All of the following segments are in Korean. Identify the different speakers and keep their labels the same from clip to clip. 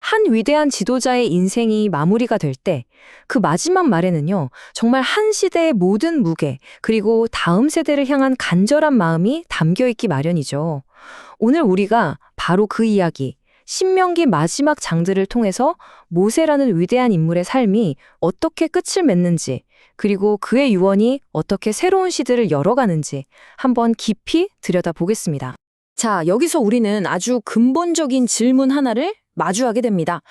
Speaker 1: 한 위대한 지도자의 인생이 마무리가 될 때 그 마지막 말에는요, 정말 한 시대의 모든 무게, 그리고 다음 세대를 향한 간절한 마음이 담겨 있기 마련이죠. 오늘 우리가 바로 그 이야기, 신명기 마지막 장들을 통해서 모세라는 위대한 인물의 삶이 어떻게 끝을 맺는지, 그리고 그의 유언이 어떻게 새로운 시대를 열어가는지 한번 깊이 들여다보겠습니다.
Speaker 2: 자, 여기서 우리는 아주 근본적인 질문 하나를 마주하게 됩니다.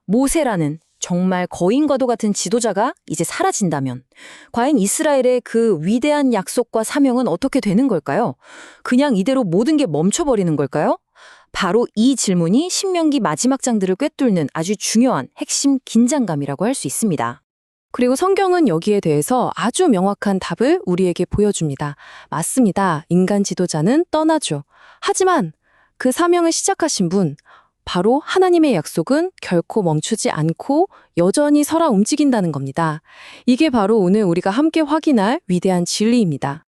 Speaker 2: 모세라는 정말 거인과도 같은 지도자가 이제 사라진다면, 과연 이스라엘의 그 위대한 약속과 사명은 어떻게 되는 걸까요? 그냥 이대로 모든 게 멈춰버리는 걸까요? 바로 이 질문이 신명기 마지막 장들을 꿰뚫는 아주 중요한 핵심 긴장감이라고 할 수 있습니다.
Speaker 3: 그리고 성경은 여기에 대해서 아주 명확한 답을 우리에게 보여줍니다. 맞습니다. 인간 지도자는 떠나죠. 하지만 그 사명을 시작하신 분, 바로 하나님의 약속은 결코 멈추지 않고 여전히 살아 움직인다는 겁니다. 이게 바로 오늘 우리가 함께 확인할 위대한 진리입니다.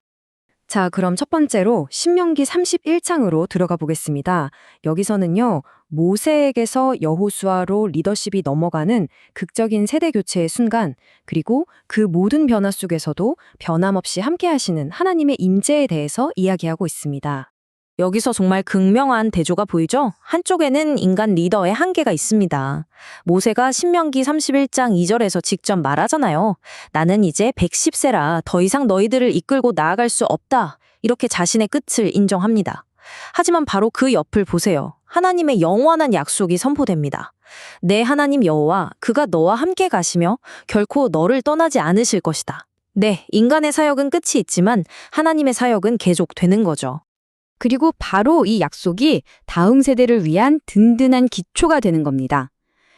Speaker 1: 자, 그럼 첫 번째로 신명기 31장으로 들어가 보겠습니다. 여기서는요, 모세에게서 여호수아로 리더십이 넘어가는 극적인 세대 교체의 순간, 그리고 그 모든 변화 속에서도 변함없이 함께 하시는 하나님의 임재에 대해서 이야기하고 있습니다.
Speaker 2: 여기서 정말 극명한 대조가 보이죠? 한쪽에는 인간 리더의 한계가 있습니다. 모세가 신명기 31장 2절에서 직접 말하잖아요. 나는 이제 110세라 더 이상 너희들을 이끌고 나아갈 수 없다. 이렇게 자신의 끝을 인정합니다. 하지만 바로 그 옆을 보세요. 하나님의 영원한 약속이 선포됩니다. 내 하나님 여호와 그가 너와 함께 가시며 결코 너를 떠나지 않으실 것이다. 네, 인간의 사역은 끝이 있지만 하나님의 사역은 계속되는 거죠.
Speaker 3: 그리고 바로 이 약속이 다음 세대를 위한 든든한 기초가 되는 겁니다.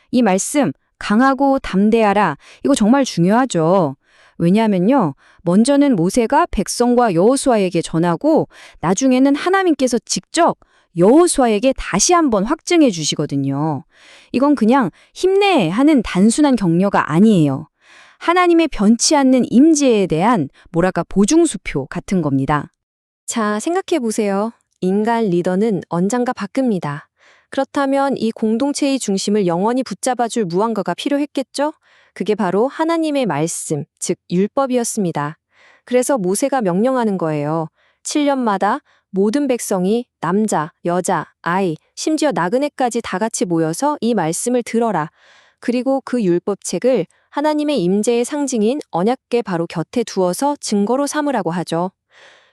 Speaker 3: 이 말씀, 강하고 담대하라, 이거 정말 중요하죠. 왜냐하면요, 먼저는 모세가 백성과 여호수아에게 전하고 나중에는 하나님께서 직접 여호수아에게 다시 한번 확증해 주시거든요. 이건 그냥 힘내 하는 단순한 격려가 아니에요. 하나님의 변치 않는 임재에 대한 보증수표 같은 겁니다.
Speaker 1: 자, 생각해 보세요. 인간 리더는 언젠가 바뀝니다. 그렇다면 이 공동체의 중심을 영원히 붙잡아줄 무언가가 필요했겠죠? 그게 바로 하나님의 말씀, 즉 율법이었습니다. 그래서 모세가 명령하는 거예요. 7년마다 모든 백성이 남자, 여자, 아이, 심지어 나그네까지 다 같이 모여서 이 말씀을 들어라. 그리고 그 율법책을 하나님의 임재의 상징인 언약궤 바로 곁에 두어서 증거로 삼으라고 하죠.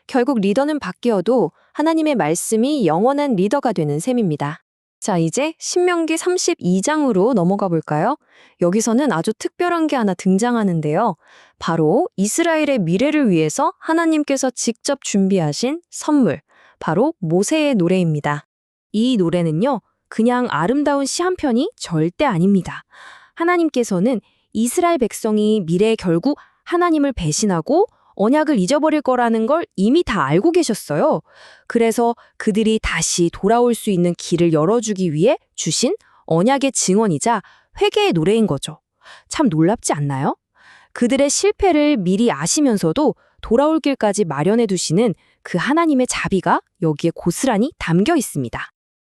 Speaker 1: 결국 리더는 바뀌어도 하나님의 말씀이 영원한 리더가 되는 셈입니다. 자, 이제 신명기 32장으로 넘어가 볼까요? 여기서는 아주 특별한 게 하나 등장하는데요. 바로 이스라엘의 미래를 위해서 하나님께서 직접 준비하신 선물, 바로 모세의 노래입니다. 이 노래는요, 그냥 아름다운 시 한 편이 절대 아닙니다. 하나님께서는 이스라엘 백성이 미래에 결국 하나님을 배신하고 언약을 잊어버릴 거라는 걸 이미 다 알고 계셨어요. 그래서 그들이 다시 돌아올 수 있는 길을 열어주기 위해 주신 언약의 증언이자 회개의 노래인 거죠. 참 놀랍지 않나요? 그들의 실패를 미리 아시면서도 돌아올 길까지 마련해 두시는 그 하나님의 자비가 여기에 고스란히 담겨 있습니다.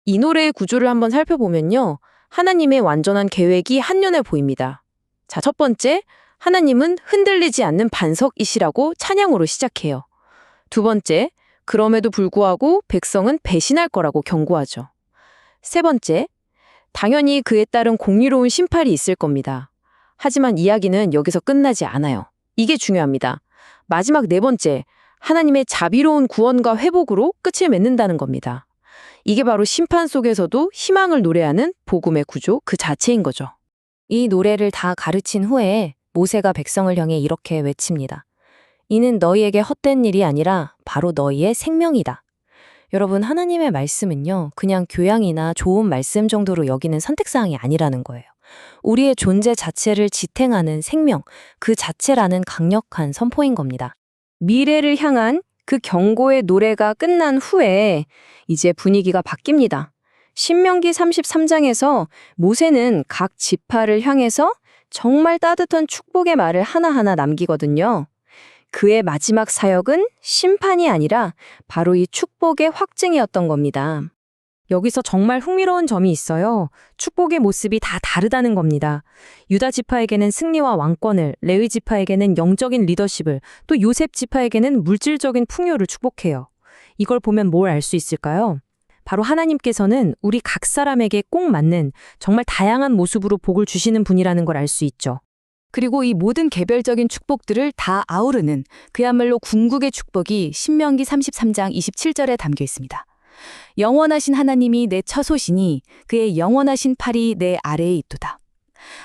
Speaker 1: 이 노래의 구조를 한번 살펴보면요. 하나님의 완전한 계획이 한눈에 보입니다. 자, 첫 번째, 하나님은 흔들리지 않는 반석이시라고 찬양으로 시작해요. 두 번째, 그럼에도 불구하고 백성은 배신할 거라고 경고하죠. 세 번째, 당연히 그에 따른 공의로운 심판이 있을 겁니다. 하지만 이야기는 여기서 끝나지 않아요. 이게 중요합니다. 마지막 네 번째, 하나님의 자비로운 구원과 회복으로 끝을 맺는다는 겁니다. 이게 바로 심판 속에서도 희망을 노래하는 복음의 구조 그 자체인 거죠. 이 노래를 다 가르친 후에 모세가 백성을 향해 이렇게 외칩니다. 이는 너희에게 헛된 일이 아니라 바로 너희의 생명이다. 여러분, 하나님의 말씀은요, 그냥 교양이나 좋은 말씀 정도로 여기는 선택사항이 아니라는 거예요. 우리의 존재 자체를 지탱하는 생명, 그 자체라는 강력한 선포인 겁니다. 미래를 향한 그 경고의 노래가 끝난 후에 이제 분위기가 바뀝니다. 신명기 33장에서 모세는 각 지파를 향해서 정말 따뜻한 축복의 말을 하나하나 남기거든요. 그의 마지막 사역은 심판이 아니라 바로 이 축복의 확증이었던 겁니다.
Speaker 2: 여기서 정말 흥미로운 점이 있어요. 축복의 모습이 다 다르다는 겁니다. 유다 지파에게는 승리와 왕권을, 레위 지파에게는 영적인 리더십을, 또 요셉 지파에게는 물질적인 풍요를 축복해요. 이걸 보면 뭘 알 수 있을까요? 바로 하나님께서는 우리 각 사람에게 꼭 맞는 정말 다양한 모습으로 복을 주시는 분이라는 걸 알 수 있죠.
Speaker 3: 그리고 이 모든 개별적인 축복들을 다 아우르는 그야말로 궁극의 축복이 신명기 33장 27절에 담겨 있습니다. 영원하신 하나님이 내 처소시니 그의 영원하신 팔이 내 아래에 있도다.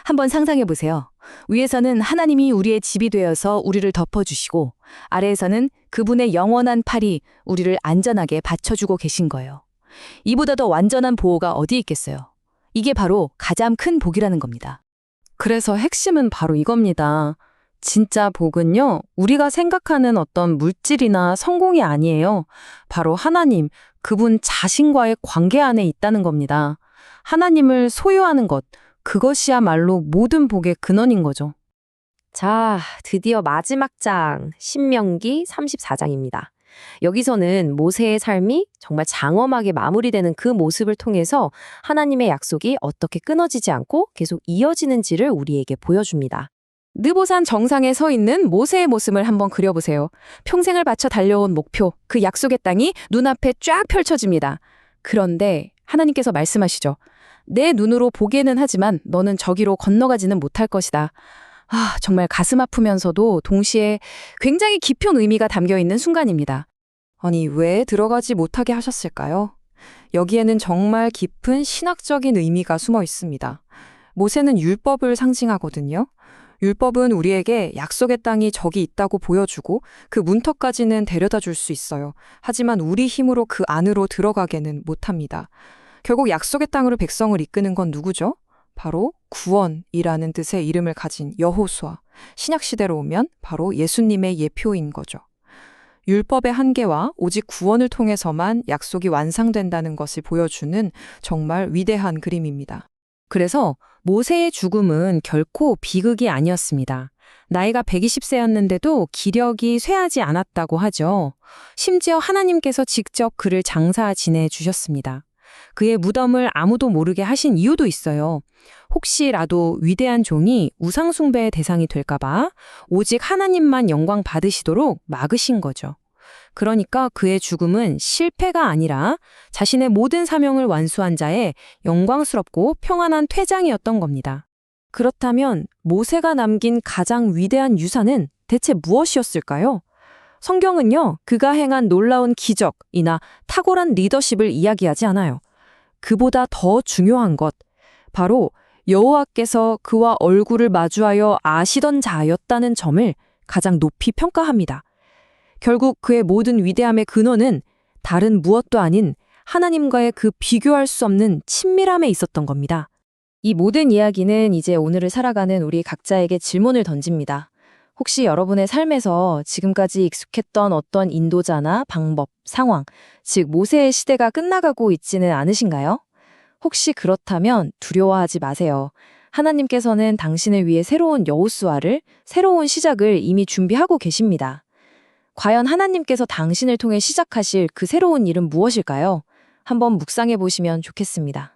Speaker 3: 한번 상상해 보세요. 위에서는 하나님이 우리의 집이 되어서 우리를 덮어주시고 아래에서는 그분의 영원한 팔이 우리를 안전하게 받쳐주고 계신 거예요. 이보다 더 완전한 보호가 어디 있겠어요? 이게 바로 가장 큰 복이라는 겁니다.
Speaker 1: 그래서 핵심은 바로 이겁니다. 진짜 복은요, 우리가 생각하는 어떤 물질이나 성공이 아니에요. 바로 하나님, 그분 자신과의 관계 안에 있다는 겁니다. 하나님을 소유하는 것, 그것이야말로 모든 복의 근원인 거죠. 자, 드디어 마지막 장, 신명기 34장입니다. 여기서는 모세의 삶이 정말 장엄하게 마무리되는 그 모습을 통해서 하나님의 약속이 어떻게 끊어지지 않고 계속 이어지는지를 우리에게 보여줍니다. 느보산 정상에 서 있는 모세의 모습을 한번 그려보세요. 평생을 바쳐 달려온 목표, 그 약속의 땅이 눈앞에 쫙 펼쳐집니다. 그런데 하나님께서 말씀하시죠. 내 눈으로 보게는 하지만 너는 저기로 건너가지는 못할 것이다. 정말 가슴 아프면서도 동시에 굉장히 깊은 의미가 담겨 있는 순간입니다. 아니, 왜 들어가지 못하게 하셨을까요? 여기에는 정말 깊은 신학적인 의미가 숨어 있습니다. 모세는 율법을 상징하거든요. 율법은 우리에게 약속의 땅이 저기 있다고 보여주고 그 문턱까지는 데려다 줄 수 있어요. 하지만 우리 힘으로 그 안으로 들어가게는 못합니다. 결국 약속의 땅으로 백성을 이끄는 건 누구죠? 바로 구원이라는 뜻의 이름을 가진 여호수아. 신약시대로 오면 바로 예수님의 예표인 거죠. 율법의 한계와 오직 구원을 통해서만 약속이 완성된다는 것을 보여주는 정말 위대한 그림입니다. 그래서 모세의 죽음은 결코 비극이 아니었습니다. 나이가 120세였는데도 기력이 쇠하지 않았다고 하죠. 심지어 하나님께서 직접 그를 장사 지내주셨습니다. 그의 무덤을 아무도 모르게 하신 이유도 있어요. 혹시라도 위대한 종이 우상숭배의 대상이 될까봐 오직 하나님만 영광 받으시도록 막으신 거죠. 그러니까 그의 죽음은 실패가 아니라 자신의 모든 사명을 완수한 자의 영광스럽고 평안한 퇴장이었던 겁니다. 그렇다면 모세가 남긴 가장 위대한 유산은 대체 무엇이었을까요? 성경은요, 그가 행한 놀라운 기적이나 탁월한 리더십을 이야기하지 않아요. 그보다 더 중요한 것, 바로 여호와께서 그와 얼굴을 마주하여 아시던 자였다는 점을 가장 높이 평가합니다. 결국 그의 모든 위대함의 근원은 다른 무엇도 아닌 하나님과의 그 비교할 수 없는 친밀함에 있었던 겁니다. 이 모든 이야기는 이제 오늘을 살아가는 우리 각자에게 질문을 던집니다. 혹시 여러분의 삶에서 지금까지 익숙했던 어떤 인도자나 방법, 상황, 즉 모세의 시대가 끝나가고 있지는 않으신가요? 혹시 그렇다면 두려워하지 마세요. 하나님께서는 당신을 위해 새로운 여호수아를, 새로운 시작을 이미 준비하고 계십니다. 과연 하나님께서 당신을 통해 시작하실 그 새로운 일은 무엇일까요? 한번 묵상해 보시면 좋겠습니다.